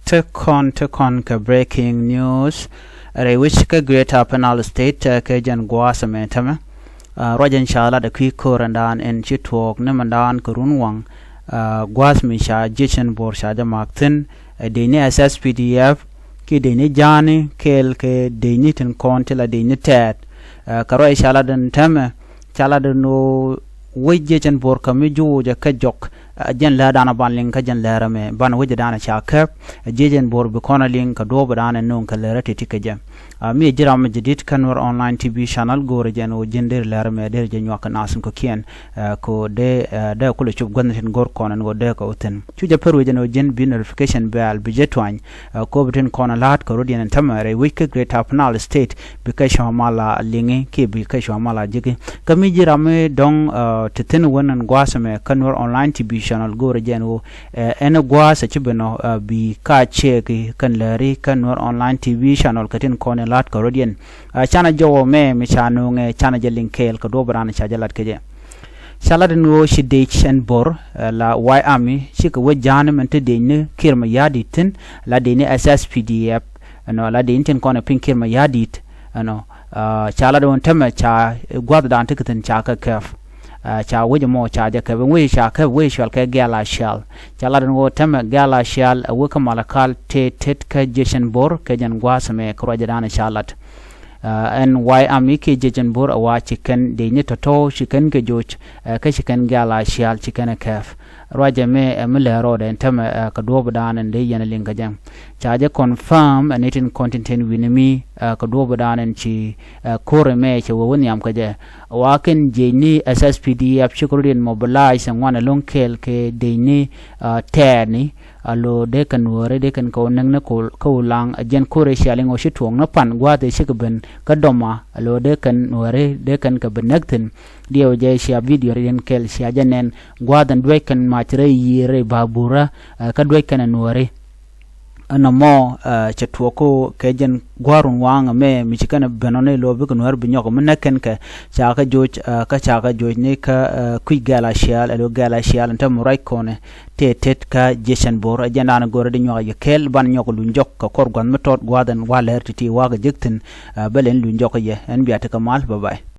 Tekon ka breaking news which ka greater penal state ka jan gwasa metama rojan shala da kwi korandan en tuɔɔk ne mandan kurunwang gwas mi sha jichen bor sha da maktin de ne SSPDF ki de ne jani kel ke de ne tin kontela de ne tet karo shala dan tama shala da no wajjen bor kami juja ka jok jen la dana ban lin ka jen lera me ban wajja dana cha kap jejen bor be kona lin ka do dana non ka lera titi ka jam mi jira ma jidit kan Nuer online tv channel gore jen o jender lera me der jen waka nasin ko kien ko de ko le chub gwannatin gor kona ngo de ko uten chuja peru jen o jen bi notification bell bi jetwan ko beten kona lat ko rodien tamare wike great penal state bi ka shamala lingi ke bi ka shamala jige kami jira me dong teten wonan gwasame kan Nuer online tv channel gore jeno ene gwasa chibeno bi ka cheki kan lari kan Nuer online tv channel katin kone lat karodian chana jowo me chano nge chana jelinkel ko dobrana chajalat keje saladen wo shide chen bor la y army chika wajane mente denne kirma yaditin la denne SSPDF no la denne kone pin kirma yadit no chala don teme cha gwad dan tikitin cha ka kaf cha wije mo cha ja ka we cha ka we shal ka gala shal chala den wo tama gala shal wo ka malakal te tet ka jeshen bor ka jan gwasame kro jadana shalat en why ami ke jeshen bor awa chicken de ni toto chicken ke joch ka chicken gala shal chicken kaf roja me emlero de tama ka do badanan de yana linga jam cha ja confirm anitin content winimi ka do badanan chi kore me che woni am ka je waken je ni SSPDF chikurin mobilize ngwana lonkel ke de ni tani alo de kan wore de kan ko nang na ko ulang ajen kore shaling o shituong na pan gwa de shikben ka doma alo de kan wore de kan ka benakten dio je shia video ren kel shia janen gwa dan dwe kan matre yire babura ka dwe kan wore ana mo chatwoko kejen gwarun wanga me michikana benone lobe kan war binyoko menaken ka chaka joj ne ka kui gala shial alo gala shial anta murai kone tet ka jeshan bor ajana na gore de nyoga kel ban nyoko lunjok ka korgon metot gwadan waler titi waga jektin belen lunjok ye en biata kamal bye bye